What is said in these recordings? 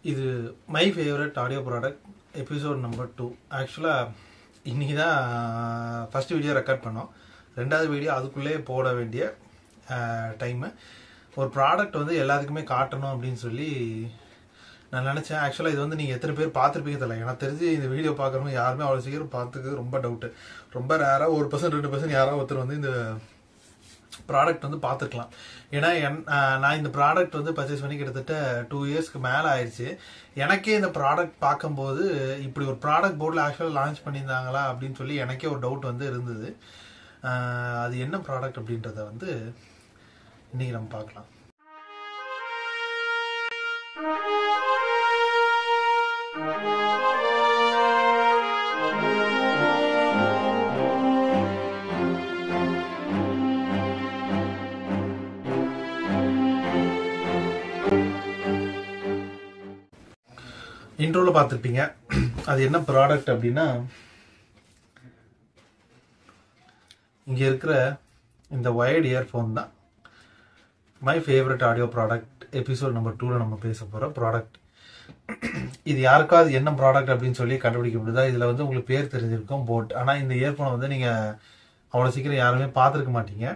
இது my favourite audio product episode number 2. ஆக்சுவலாக இன்றைக்கி தான் ஃபஸ்ட்டு வீடியோ ரெக்கார்ட் பண்ணோம். ரெண்டாவது வீடியோ அதுக்குள்ளே போட வேண்டிய டைமு. ஒரு ப்ராடக்ட் வந்து எல்லாத்துக்குமே காட்டணும் அப்படின்னு சொல்லி நான் நினச்சேன். ஆக்சுவலாக இது வந்து நீங்கள் எத்தனை பேர் பார்த்துருப்பீங்க தெரியல. எனக்கு தெரிஞ்சு இந்த வீடியோ பார்க்குறவங்க யாருமே அவ்வளோ சீக்கிரம் பார்த்துக்கு ரொம்ப டவுட்டு. ரொம்ப ரேராக 1% 2% யாராவது ஒருத்தர் வந்து இந்த ப்ராடக்ட் வந்து பார்த்துக்கலாம். ஏன்னா நான் இந்த ப்ராடக்ட் வந்து பர்ச்சேஸ் பண்ணி கிட்டத்தட்ட 2 இயர்ஸ்க்கு மேலே ஆயிடுச்சு. எனக்கே இந்த ப்ராடக்ட் பார்க்கும்போது இப்படி ஒரு ப்ராடக்ட் போர்டில் ஆக்சுவலாக லான்ச் பண்ணியிருந்தாங்களா அப்படின்னு சொல்லி எனக்கே ஒரு டவுட் வந்து இருந்தது. அது என்ன ப்ராடக்ட் அப்படின்றத வந்து இன்னைக்கு நம்ம பார்க்கலாம். இன்ட்ரோல பார்த்துருப்பீங்க. அது என்ன ப்ராடக்ட் அப்படின்னா, இங்கே இருக்கிற இந்த வயர்டு இயர்ஃபோன் தான் my favourite audio product episode number 2ல் நம்ம பேச போகிற ப்ராடக்ட். இது யாருக்காவது என்ன ப்ராடக்ட் அப்படின்னு சொல்லி கண்டுபிடிக்க முடியுதா? இதில் வந்து உங்களுக்கு பேர் தெரிஞ்சிருக்கும், போட். ஆனால் இந்த இயர்ஃபோனை வந்து நீங்கள் அவ்வளோ சீக்கிரம் யாருமே பார்த்துருக்க மாட்டீங்க.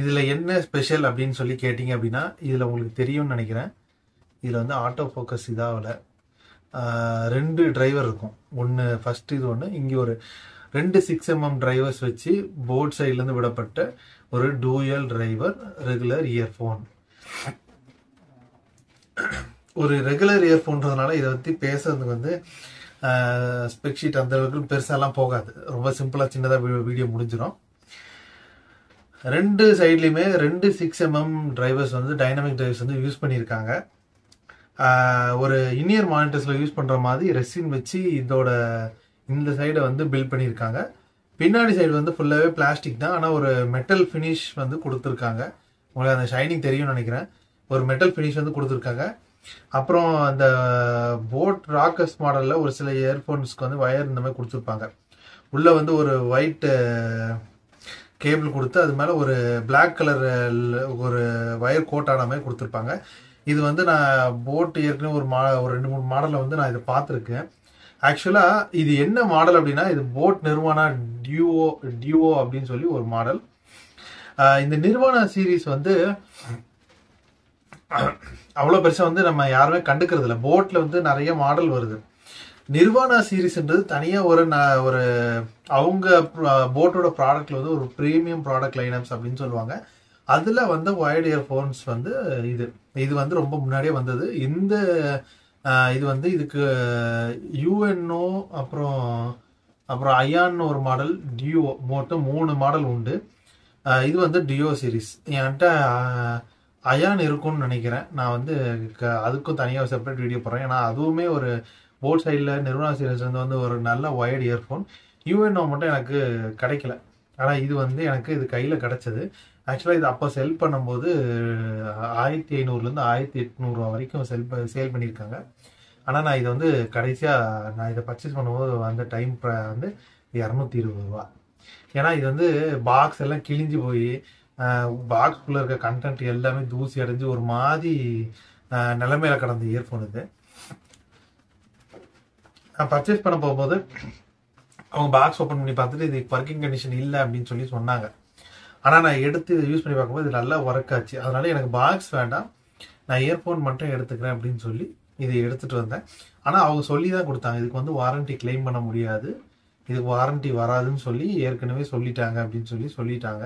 இதில் என்ன ஸ்பெஷல் அப்படின்னு சொல்லி கேட்டிங்க அப்படின்னா, இதில் உங்களுக்கு தெரியும்னு நினைக்கிறேன். இதில் வந்து ஆட்டோ ஃபோக்கஸ் இதாகல. 2 டிரைவர் இருக்கும். ஒன்று ஃபஸ்ட்டு, இது ஒன்று. இங்கே ஒரு 2 6mm டிரைவர்ஸ் வச்சு போட் சைட்லேருந்து விடப்பட்ட ஒரு டூயல் டிரைவர் ரெகுலர் இயர்ஃபோன். ஒரு ரெகுலர் இயர்ஃபோன்றதுனால இதை பற்றி பேசுறதுக்கு வந்து ஸ்பெக்ஷீட் அந்த அளவுக்கு பெருசாலாம் போகாது. ரொம்ப சிம்பிளாக சின்னதாக வீடியோ முடிஞ்சிடும். 2 சைட்லேயுமே 2 6mm டிரைவர்ஸ் வந்து டைனமிக் டிரைவர்ஸ் வந்து யூஸ் பண்ணியிருக்காங்க. ஒரு இனியர் மானிட்டர்ஸில் யூஸ் பண்ணுற மாதிரி ரெசின் வச்சு இதோட இந்த சைடை வந்து பில்ட் பண்ணியிருக்காங்க. பின்னாடி சைடு வந்து ஃபுல்லாகவே பிளாஸ்டிக் தான், ஆனால் ஒரு மெட்டல் ஃபினிஷ் வந்து கொடுத்துருக்காங்க. உங்களுக்கு அந்த ஷைனிங் தெரியும்னு நினைக்கிறேன். ஒரு மெட்டல் ஃபினிஷ் வந்து கொடுத்துருக்காங்க. அப்புறம் அந்த போட் ராக்கர்ஸ் மாடலில் ஒரு சில இயர்ஃபோன்ஸ்க்கு வந்து வயர் இந்த மாதிரி கொடுத்துருப்பாங்க. உள்ளே வந்து ஒரு ஒயிட் கேபிள் கொடுத்து அது மேலே ஒரு பிளாக் கலர் ஒரு வயர் கோட் ஆன மாதிரி கொடுத்துருப்பாங்க. இது வந்து நான் போட் ஏற்கனவே ஒரு 2-3 மாடலில் வந்து நான் இதை பார்த்துருக்கேன். ஆக்சுவலாக இது என்ன மாடல் அப்படின்னா, இது போட் நிர்வாணா டியூவோ அப்படின்னு சொல்லி ஒரு மாடல். இந்த நிர்வாணா சீரீஸ் வந்து அவ்வளோ பெருசாக வந்து நம்ம யாருமே கண்டுக்கிறது இல்லை. போட்டில் வந்து நிறைய மாடல் வருது. நிர்வாணா சீரீஸ்ன்றது தனியாக ஒரு அவங்க போட்டோட ப்ராடக்ட்ல வந்து ஒரு ப்ரீமியம் ப்ராடக்ட் லைனப்ஸ் அப்படின்னு சொல்லுவாங்க. அதில் வந்து வயர்டு இயர்ஃபோன்ஸ் வந்து இது வந்து ரொம்ப முன்னாடியே வந்தது. இந்த இது வந்து இதுக்கு யூஎன்ஓ அப்புறம் அயான்னு ஒரு மாடல், டியோ, மொத்தம் 3 மாடல் உண்டு. இது வந்து டியோ சீரீஸ். என்கிட்ட அயான் இருக்கும்னு நினைக்கிறேன். நான் வந்து அதுக்கும் தனியாக செப்பரேட் வீடியோ போடுறேன். ஏன்னா அதுவுமே ஒரு போட் சைடில் நிர்வாணா சீரீஸ் வந்து ஒரு நல்ல வயர்டு இயர்ஃபோன். யூஎன்ஓ மட்டும் எனக்கு கிடைக்கல. ஆனால் இது வந்து எனக்கு இது கையில் கிடச்சது. ஆக்சுவலாக இது அப்போ செல் பண்ணும்போது 1500லேருந்து 1800 வரைக்கும் சேல் பண்ணியிருக்காங்க. ஆனால் நான் இதை வந்து கடைசியாக நான் இதை பர்ச்சேஸ் பண்ணும்போது அந்த டைம் வந்து 220 ரூபா. ஏன்னா இது வந்து பாக்ஸ் எல்லாம் கிழிஞ்சு போய் பாக்ஸ்குள்ளே இருக்க கண்டென்ட் எல்லாமே தூசி அடைஞ்சு ஒரு மாதிரி நிலைமையில கடந்த இயர்ஃபோன் இது. நான் பர்ச்சேஸ் பண்ண போகும்போது அவங்க பாக்ஸ் ஓப்பன் பண்ணி பார்த்துட்டு இது ஒர்க்கிங் கண்டிஷன் இல்லை அப்படின்னு சொல்லி சொன்னாங்க. ஆனால் நான் எடுத்து இதை யூஸ் பண்ணி பார்க்கும்போது இது நல்லா ஒர்க் ஆச்சு. அதனால எனக்கு பாக்ஸ் வேண்டாம், நான் இயர்ஃபோன் மட்டும் எடுத்துக்கிறேன் அப்படின்னு சொல்லி இதை எடுத்துகிட்டு வந்தேன். ஆனால் அவங்க சொல்லி தான் கொடுத்தாங்க, இதுக்கு வந்து வாரண்டி கிளைம் பண்ண முடியாது, இதுக்கு வாரண்டி வராதுன்னு சொல்லி ஏற்கனவே சொல்லிட்டாங்க அப்படின்னு சொல்லிட்டாங்க.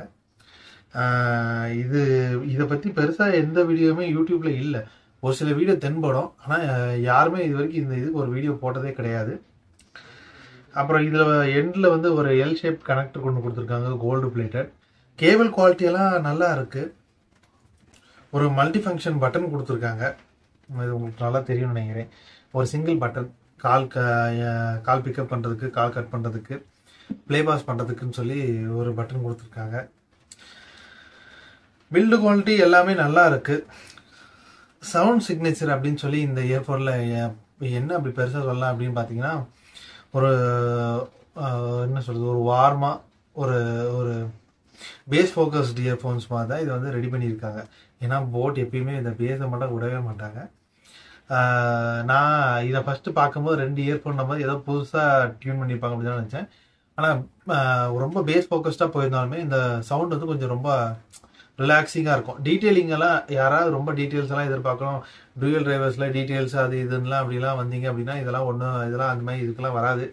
இதை பற்றி பெருசாக எந்த வீடியோவுமே யூடியூப்ல இல்லை. ஒரு சில வீடியோ தென்படும், ஆனால் யாருமே இது வரைக்கும் இதுக்கு ஒரு வீடியோ போட்டதே கிடையாது. அப்புறம் இதில் எண்டில் வந்து ஒரு எல் ஷேப் கனெக்டர் கொண்டு கொடுத்துருக்காங்க, கோல்டு பிளேட்டட். கேபிள் குவாலிட்டியெல்லாம் நல்லா இருக்குது. ஒரு மல்டி ஃபங்க்ஷன் பட்டன் கொடுத்துருக்காங்க. இது உங்களுக்கு நல்லா தெரியும்னு நினைக்கிறேன். ஒரு சிங்கிள் பட்டன், கால் பிக்கப் பண்ணுறதுக்கு, கால் கட் பண்ணுறதுக்கு, ப்ளே பாஸ் பண்ணுறதுக்குன்னு சொல்லி ஒரு பட்டன் கொடுத்துருக்காங்க. பில்டு குவாலிட்டி எல்லாமே நல்லா இருக்குது. சவுண்ட் சிக்னேச்சர் அப்படின்னு சொல்லி இந்த இயர்ஃபோனில் என்ன அப்படி பெருசாக சொல்லலாம் அப்படின்னு பார்த்தீங்கன்னா, ஒரு என்ன சொல்கிறது, ஒரு வார்மாக ஒரு பேஸ் ஃபோக்கஸ்டு இயர்ஃபோன்ஸ் மாதிரி தான் இதை வந்து ரெடி பண்ணியிருக்காங்க. ஏன்னா போட் எப்பயுமே இந்த பேஸை மட்டும் விடவே மாட்டாங்க. நான் இதை ஃபர்ஸ்ட் பார்க்கும்போது 2 இயர்ஃபோன் நம்ம ஏதோ புதுசாக டியூன் பண்ணியிருப்பாங்க அப்படின்னு தான் நினச்சேன். ஆனால் ரொம்ப பேஸ் ஃபோக்கஸ்டாக போயிருந்தாலுமே இந்த சவுண்ட் வந்து கொஞ்சம் ரொம்ப ரிலாக்ஸிங்காக இருக்கும். டீட்டெயிலிங் எல்லாம் யாராவது ரொம்ப டீட்டெயில்ஸ் எல்லாம் எதிர்பார்க்கணும், டூயல் டிரைவர்ஸில் டீட்டெயில்ஸ் அது இதுலாம் அப்படிலாம் வந்தீங்க அப்படின்னா இதெல்லாம் ஒன்றும் இதெல்லாம் அந்த மாதிரி இதுக்கெல்லாம் வராது.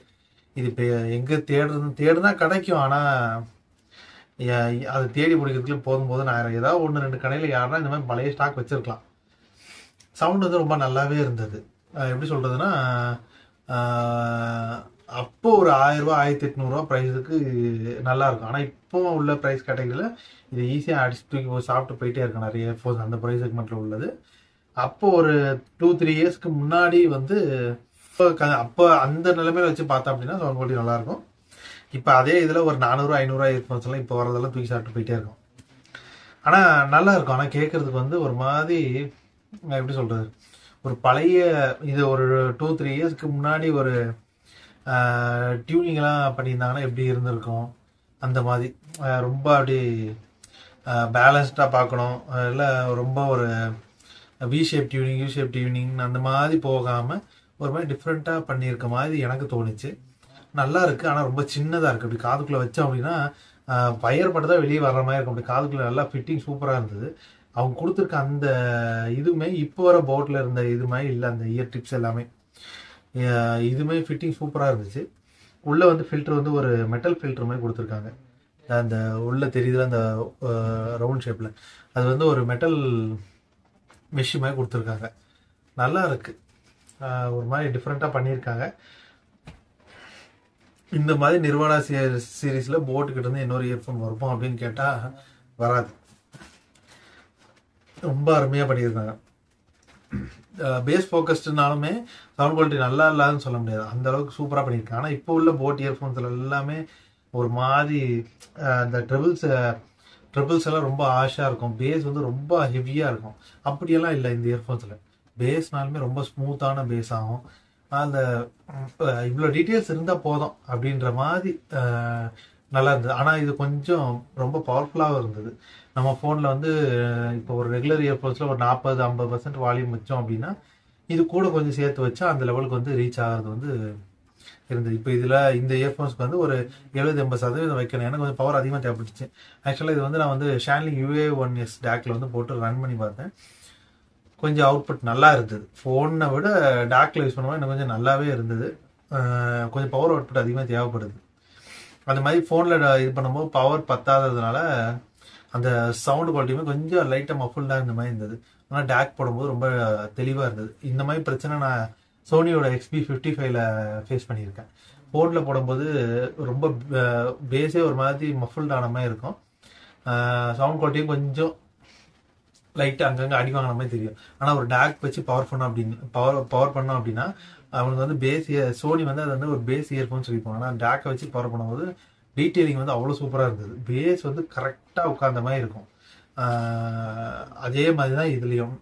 இது இப்போ எங்கே தேடுனா கிடைக்கும். ஆனால் அது தேடி பிடிக்கிறதுக்குள்ள போதும்போது நான் ஏதாவது 1-2 கடையில் யாருன்னா இந்த மாதிரி பழைய ஸ்டாக் வச்சிருக்கலாம். சவுண்ட் வந்து ரொம்ப நல்லாவே இருந்தது. எப்படி சொல்றதுன்னா அப்போ ஒரு 1000 ரூபா 1800 ப்ரைஸுக்கு நல்லா இருக்கும். ஆனால் இப்போ உள்ள ப்ரைஸ் கேட்டகரியில் இது ஈஸியாக அடிச்சு தூக்கி சாப்பிட்டு போயிட்டே இருக்கும் நிறைய ஃபோன்ஸ் அந்த ப்ரைஸ் செக்மெண்ட்டில் உள்ளது. அப்போ ஒரு 2-3 இயர்ஸ்க்கு முன்னாடி வந்து அப்போ அந்த நிலைமையில வச்சு பார்த்தோம் அப்படின்னா சவுண்ட் குவாலிட்டி நல்லாயிருக்கும். இப்போ அதே இதில் ஒரு 400-500 இயர்ஃபோன்ஸ் எல்லாம் இப்போ வரதெல்லாம் தூக்கி சாப்பிட்டு போயிட்டே இருக்கும். ஆனால் நல்லா இருக்கும். ஆனால் கேட்கறதுக்கு வந்து ஒரு மாதிரி எப்படி சொல்றது, ஒரு பழைய இது ஒரு 2-3 இயர்ஸ்க்கு முன்னாடி ஒரு டியூனிங்லாம் பண்ணியிருந்தாங்கன்னா எப்படி இருந்திருக்கும் அந்த மாதிரி. ரொம்ப அப்படி பேலன்ஸ்டாக பார்க்கணும், இல்லை ரொம்ப ஒரு we shape tuning U shape tuning அந்த மாதிரி போகாமல் ஒரு மாதிரி டிஃப்ரெண்ட்டாக பண்ணியிருக்க மாதிரி எனக்கு தோணுச்சு. நல்லா இருக்குது. ஆனால் ரொம்ப சின்னதாக இருக்குது. அப்படி காதுக்குள்ளே வச்சோம் அப்படின்னா பயர் பட்டு தான் வெளியே வர்ற மாதிரி இருக்கும். அப்படி காதுக்குள்ளே நல்லா ஃபிட்டிங் சூப்பராக இருந்தது. அவங்க கொடுத்துருக்க அந்த இதுவுமே இப்போ வர போட்டில் இருந்த இது மாதிரி இல்லை. அந்த இயர் டிப்ஸ் எல்லாமே இதுமே ஃபிட்டிங் சூப்பராக இருந்துச்சு. உள்ளே வந்து ஃபில்டர் வந்து ஒரு மெட்டல் ஃபில்டர் மாதிரி கொடுத்துருக்காங்க. அந்த உள்ளே தெரியுதுல அந்த ரவுண்ட் ஷேப்பில் அது வந்து ஒரு மெட்டல் மெஷ் மாதிரி கொடுத்துருக்காங்க. நல்லா இருக்குது. ஒரு மாதிரி டிஃப்ரெண்ட்டாக பண்ணியிருக்காங்க. இந்த மாதிரி நிர்வாணா சீரீஸில் போட்டுக்கிட்ட இருந்து இன்னொரு இயர்ஃபோன் வருப்போம் அப்படின்னு கேட்டால் வராது. ரொம்ப அருமையாக பண்ணியிருக்காங்க. பேஸ் ஃபோக்கஸ்டுனாலுமே சவுண்ட் குவாலிட்டி நல்லா இல்லாதுன்னு சொல்ல முடியாது, அந்த அளவுக்கு சூப்பராக பண்ணியிருக்காங்க. ஆனால் இப்போ உள்ள போட் இயர்ஃபோன்ஸில் எல்லாமே ஒரு மாதிரி அந்த ட்ரிபிள்ஸ் எல்லாம் ரொம்ப ஆஷாக இருக்கும். பேஸ் வந்து ரொம்ப ஹெவியாக இருக்கும். அப்படியெல்லாம் இல்லை இந்த இயர்ஃபோன்ஸில். பேஸ்னாலுமே ரொம்ப ஸ்மூத்தான பேஸ் ஆகும். அந்த இவ்வளோ டீட்டெயில்ஸ் இருந்தால் போதும் அப்படின்ற மாதிரி நல்லா இருந்தது. ஆனால் இது கொஞ்சம் ரொம்ப பவர்ஃபுல்லாகவும் இருந்தது. நம்ம ஃபோனில் வந்து இப்போ ஒரு ரெகுலர் இயர்ஃபோன்ஸில் ஒரு 40-50% வால்யூம் வச்சோம் அப்படின்னா இது கூட கொஞ்சம் சேர்த்து வச்சா அந்த லெவலுக்கு வந்து ரீச் ஆகிறது வந்து இருந்தது. இப்போ இதில் இந்த இயர்ஃபோன்ஸ்க்கு வந்து ஒரு 70-80% வைக்கணும். எனக்கு கொஞ்சம் பவர் அதிகமாக தேவைப்பட்டுச்சு. ஆக்சுவலாக இது வந்து நான் வந்து ஷான்லிங் UA1S டேக்கில் வந்து போட்டு ரன் பண்ணி பார்த்தேன். கொஞ்சம் அவுட்புட் நல்லா இருந்தது. ஃபோனை விட டாக்கில் யூஸ் பண்ணும்போது எனக்கு கொஞ்சம் நல்லாவே இருந்தது. கொஞ்சம் பவர் அவுட்புட் அதிகமாக தேவைப்படுது. அந்த மாதிரி ஃபோனில் இது பண்ணும்போது பவர் பத்தாததுனால அந்த சவுண்டு குவாலிட்டியுமே கொஞ்சம் லைட்டாக மஃபுல்டாக இருந்த மாதிரி இருந்தது. ஆனால் டேக் போடும்போது ரொம்ப தெளிவாக இருந்தது. இந்த மாதிரி பிரச்சனை நான் சோனியோட XB55ல ஃபேஸ் பண்ணியிருக்கேன். ஃபோனில் போடும்போது ரொம்ப பேஸே ஒரு மாதிரி மஃபுல்டான மாதிரி இருக்கும். சவுண்ட் குவாலிட்டியும் கொஞ்சம் லைட்டாக அங்கங்கே அடி வாங்கின மாதிரி தெரியும். ஆனால் ஒரு டேக் வச்சு பவர் பண்ணோம் அப்படின்னா அவனுக்கு வந்து பேஸ் சோனி வந்து அது வந்து ஒரு பேஸ் இயர்ஃபோன் சொல்லிப்போம். ஆனால் டேக்கை வச்சு பவர் பண்ணும்போது டீட்டெயிலிங் வந்து அவ்வளோ சூப்பராக இருந்தது. பேஸ் வந்து கரெக்டாக உட்காந்த மாதிரி இருக்கும். அதே மாதிரி தான் இதுலேயும்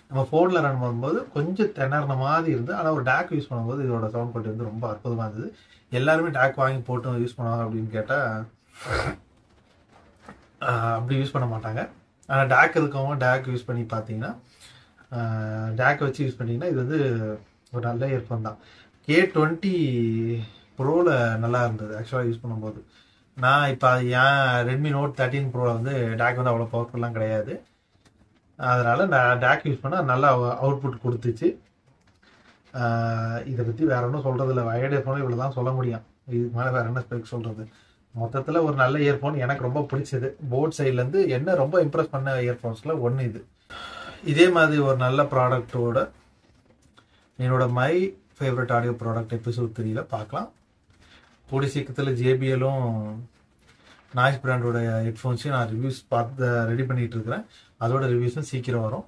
நம்ம ஃபோனில் ரன் பண்ணும்போது கொஞ்சம் திணறின மாதிரி இருந்து, ஆனால் ஒரு டேக் யூஸ் பண்ணும்போது இதோட சவுண்ட் குவாலிட்டி வந்து ரொம்ப அற்புதமாக இருந்தது. எல்லாருமே டேக் வாங்கி போட்டு யூஸ் பண்ணுவாங்க அப்படின்னு கேட்டால் அப்படி யூஸ் பண்ண மாட்டாங்க. ஆனால் டேக் இருக்கவங்க டேக் யூஸ் பண்ணி பார்த்தீங்கன்னா டேக்கை வச்சு யூஸ் பண்ணிங்கன்னா இது வந்து ஒரு நல்ல இயர்ஃபோன் தான். K20 ப்ரோவில் நல்லா இருந்தது ஆக்சுவலாக யூஸ் பண்ணும்போது. நான் இப்போ ஏன் ரெட்மி நோட் 13 ப்ரோவில் வந்து டேக் வந்து அவ்வளோ பவர்ஃபுல்லாக கிடையாது. அதனால் நான் டேக் யூஸ் பண்ணால் நல்லா அவுட்புட் கொடுத்துச்சு. இதை பற்றி வேற ஒன்றும் சொல்கிறதில்ல. வயர்டு இயர்ஃபோன் இவ்வளோ தான் சொல்ல முடியும். இதுக்கு மேலே வேறு என்ன ஸ்பெக் சொல்கிறது. மொத்தத்தில் ஒரு நல்ல இயர்ஃபோன் எனக்கு ரொம்ப பிடிச்சது. போட் சைட்லேருந்து என்ன ரொம்ப இம்ப்ரெஸ் பண்ண இயர்ஃபோன்ஸில் ஒன்று இது. இதே மாதிரி ஒரு நல்ல ப்ராடக்டோட என்னோட my favourite audio product episode 3ல பார்க்கலாம். கூடிய சீக்கிரத்தில் JBLம் நாய்ஸ் பிராண்டோட ஹெட்ஃபோன்ஸையும் நான் ரிவ்யூஸ் பார்த்து ரெடி பண்ணிகிட்டு இருக்கிறேன். அதோட ரிவ்யூஸும் சீக்கிரம் வரும்.